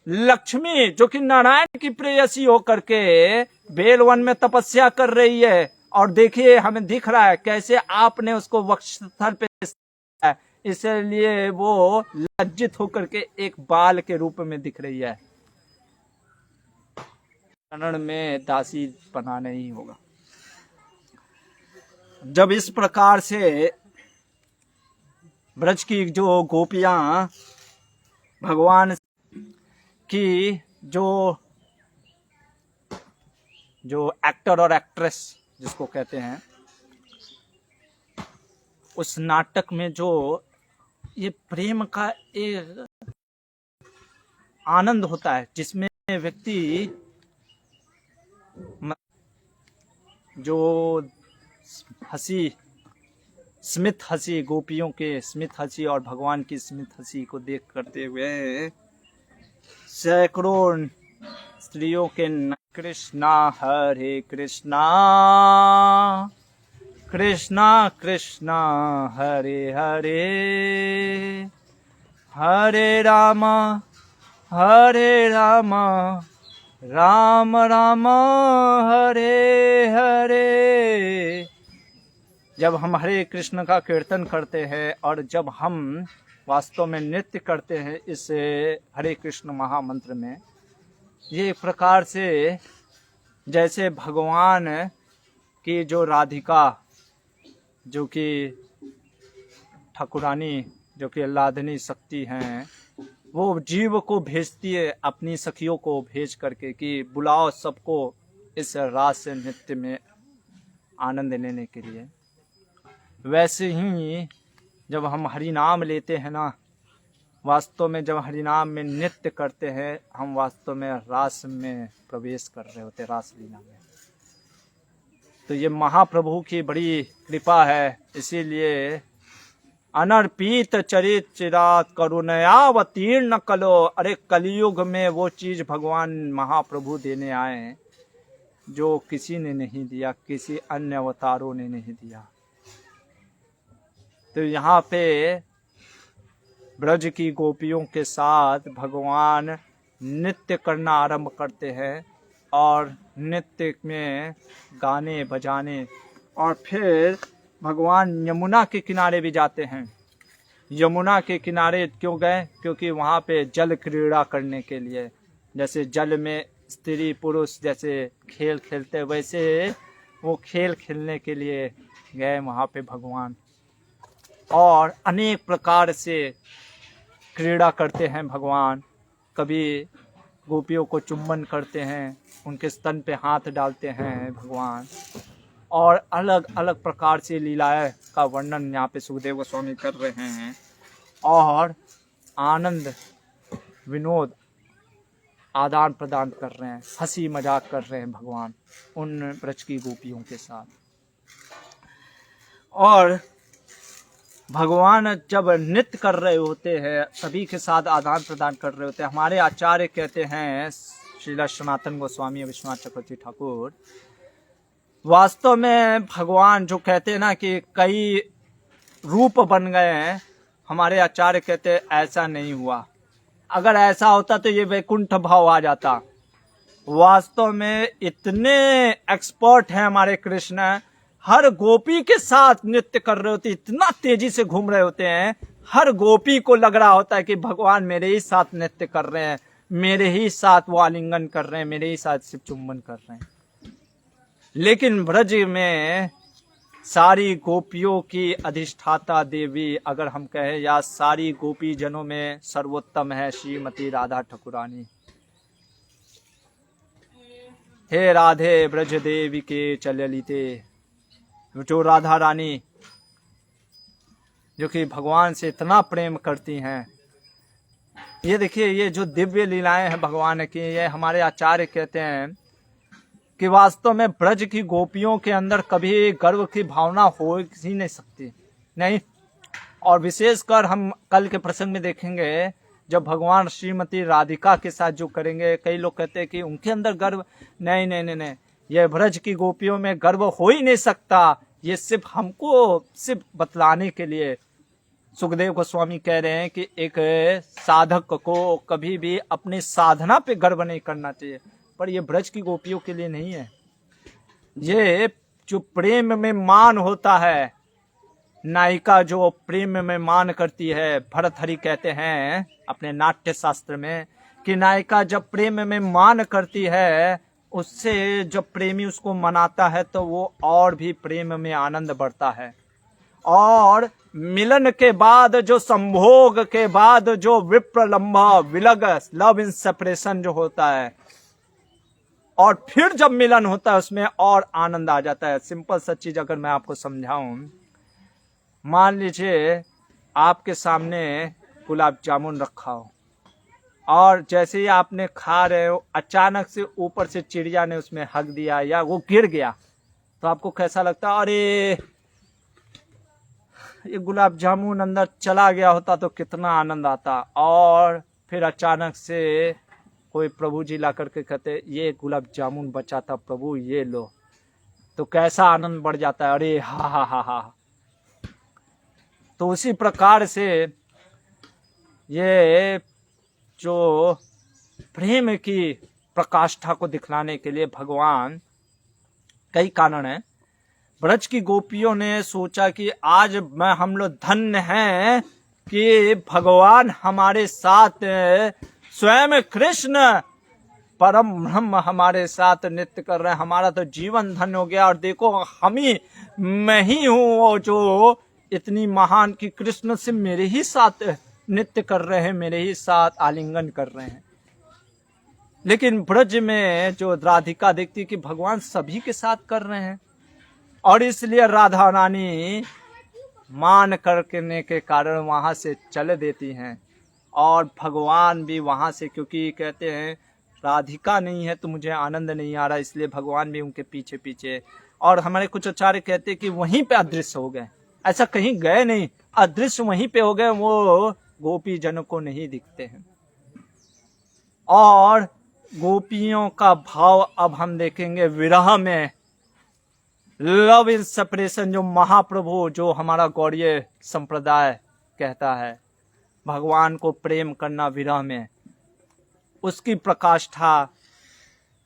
A: लक्ष्मी जो कि नारायण की प्रेयसी होकर के बेलवन में तपस्या कर रही है, और देखिए हमें दिख रहा है कैसे आपने उसको वक्षस्थल पे, इसलिए वो लज्जित होकर के एक बाल के रूप में दिख रही है। चरण में दासी बनाना ही होगा। जब इस प्रकार से ब्रज की जो गोपियां भगवान की जो एक्टर और एक्ट्रेस जिसको कहते हैं, उस नाटक में जो ये प्रेम का एक आनंद होता है जिसमें व्यक्ति जो हंसी स्मित हंसी, गोपियों के स्मित हंसी और भगवान की स्मित हंसी को देख करते हुए सैकड़ों स्त्रियों के कृष्णा हरे कृष्णा कृष्णा कृष्णा हरे हरे हरे राम राम राम हरे हरे। जब हम हरे कृष्ण का कीर्तन करते हैं और जब हम वास्तव में नृत्य करते हैं इस हरे कृष्ण महामंत्र में, ये एक प्रकार से जैसे भगवान की जो राधिका, जो कि ठाकुरानी, जो कि आह्लादनी शक्ति हैं, वो जीव को भेजती है अपनी सखियों को भेज करके कि बुलाओ सबको इस रास नृत्य में आनंद लेने के लिए। वैसे ही जब हम हरि नाम लेते हैं ना, वास्तव में जब हरि नाम में नृत्य करते हैं, हम वास्तव में रास में प्रवेश कर रहे होते, रास लीला में। तो ये महाप्रभु की बड़ी कृपा है। इसीलिए अनर्पित चरित चिरात करुणयावतीर्ण कलो, अरे कलयुग में वो चीज भगवान महाप्रभु देने आए जो किसी ने नहीं दिया, किसी अन्य अवतारों ने नहीं दिया। तो यहाँ पे ब्रज की गोपियों के साथ भगवान नृत्य करना आरंभ करते हैं और नृत्य में गाने बजाने, और फिर भगवान यमुना के किनारे भी जाते हैं। यमुना के किनारे क्यों गए? क्योंकि वहाँ पे जल क्रीड़ा करने के लिए, जैसे जल में स्त्री पुरुष जैसे खेल खेलते वैसे वो खेल खेलने के लिए गए वहाँ पे भगवान, और अनेक प्रकार से क्रीड़ा करते हैं भगवान। कभी गोपियों को चुम्बन करते हैं, उनके स्तन पे हाथ डालते हैं भगवान, और अलग अलग प्रकार से लीलाएं का वर्णन यहाँ पे सुखदेव गोस्वामी कर रहे हैं, और आनंद विनोद आदान प्रदान कर रहे हैं, हंसी मजाक कर रहे हैं भगवान उन ब्रज की गोपियों के साथ। और भगवान जब नृत्य कर रहे होते हैं, सभी के साथ आदान प्रदान कर रहे होते हैं। हमारे आचार्य कहते हैं, श्रील सनातन गोस्वामी विश्वनाथ चक्रवर्ती ठाकुर, वास्तव में भगवान जो कहते हैं ना कि कई रूप बन गए हैं, हमारे आचार्य कहते हैं ऐसा नहीं हुआ। अगर ऐसा होता तो ये वैकुंठ भाव आ जाता। वास्तव में इतने एक्सपर्ट हैं हमारे कृष्ण, हर गोपी के साथ नृत्य कर रहे होते, इतना तेजी से घूम रहे होते हैं, हर गोपी को लग रहा होता है कि भगवान मेरे ही साथ नृत्य कर रहे हैं, मेरे ही साथ वो आलिंगन कर रहे हैं, मेरे ही साथ शिव चुम्बन कर रहे हैं। लेकिन ब्रज में सारी गोपियों की अधिष्ठाता देवी, अगर हम कहें, या सारी गोपी जनों में सर्वोत्तम है श्रीमती राधा ठाकुरानी। हे राधे ब्रज देवी के चललिते, जो राधा रानी जो कि भगवान से इतना प्रेम करती हैं। ये देखिए, ये जो दिव्य लीलाएं हैं भगवान की, ये हमारे आचार्य कहते हैं कि वास्तव में ब्रज की गोपियों के अंदर कभी गर्व की भावना हो ही नहीं सकती, नहीं। और विशेषकर हम कल के प्रसंग में देखेंगे, जब भगवान श्रीमती राधिका के साथ जो करेंगे, कई लोग कहते हैं कि उनके अंदर गर्व, नहीं नहीं नहीं नहीं, ये ब्रज की गोपियों में गर्व हो ही नहीं सकता। ये सिर्फ हमको सिर्फ बतलाने के लिए सुखदेव गोस्वामी कह रहे हैं कि एक साधक को कभी भी अपनी साधना पे गर्व नहीं करना चाहिए, पर ये ब्रज की गोपियों के लिए नहीं है। ये जो प्रेम में मान होता है, नायिका जो प्रेम में मान करती है, भरतहरि कहते हैं अपने नाट्य शास्त्र में कि नायिका जब प्रेम में मान करती है, उससे जब प्रेमी उसको मनाता है तो वो और भी प्रेम में आनंद बढ़ता है। और मिलन के बाद जो संभोग के बाद जो विप्रलंब विलग, लव इन सेपरेशन जो होता है, और फिर जब मिलन होता है उसमें और आनंद आ जाता है। सिंपल सा चीज अगर मैं आपको समझाऊं, मान लीजिए आपके सामने गुलाब जामुन रखा हो, और जैसे ही आपने खा रहे हो, अचानक से ऊपर से चिड़िया ने उसमें हक दिया या वो गिर गया, तो आपको कैसा लगता है? अरे ये गुलाब जामुन अंदर चला गया होता तो कितना आनंद आता। और फिर अचानक से कोई प्रभु जी ला करके कहते ये गुलाब जामुन बचा था प्रभु, ये लो, तो कैसा आनंद बढ़ जाता है। अरे हा हा हा हा। तो उसी प्रकार से ये जो प्रेम की प्रकाष्ठा को दिखलाने के लिए भगवान, कई कारण हैं। ब्रज की गोपियों ने सोचा कि आज हम लोग धन्य हैं कि भगवान हमारे साथ, स्वयं कृष्ण परम ब्रह्म हमारे साथ नृत्य कर रहे हैं, हमारा तो जीवन धन्य हो गया। और देखो मैं ही हूँ वो जो इतनी महान कि कृष्ण से मेरे ही साथ नृत्य कर रहे हैं, मेरे ही साथ आलिंगन कर रहे हैं। लेकिन ब्रज में जो राधिका देखती कि भगवान सभी के साथ कर रहे हैं, और इसलिए राधा रानी मान करने के कारण वहां से चल देती हैं। और भगवान भी वहां से, क्योंकि कहते हैं राधिका नहीं है तो मुझे आनंद नहीं आ रहा, इसलिए भगवान भी उनके पीछे पीछे। और हमारे कुछ आचार्य कहते हैं कि वहीं पे अदृश्य हो गए, ऐसा कहीं गए नहीं, अदृश्य वहीं पे हो गए, वो गोपी जनों को नहीं दिखते हैं। और गोपियों का भाव अब हम देखेंगे विरह में, लव इन सेपरेशन, जो महाप्रभु, जो हमारा गौड़ीय संप्रदाय कहता है भगवान को प्रेम करना विरह में, उसकी प्रकाष्ठा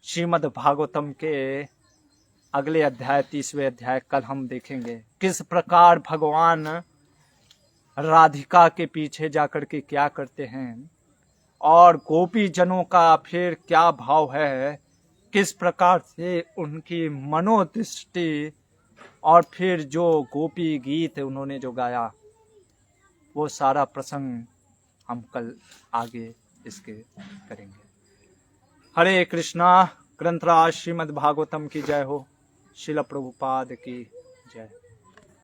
A: श्रीमद् भागवतम के अगले अध्याय 30वें अध्याय कल हम देखेंगे। किस प्रकार भगवान राधिका के पीछे जाकर के क्या करते हैं, और गोपी जनों का फिर क्या भाव है, किस प्रकार से उनकी मनोदृष्टि, और फिर जो गोपी गीत उन्होंने जो गाया, वो सारा प्रसंग हम कल आगे इसके करेंगे। हरे कृष्णा। ग्रंथराज श्रीमद् भागवतम की जय हो। शिल प्रभुपाद की जय।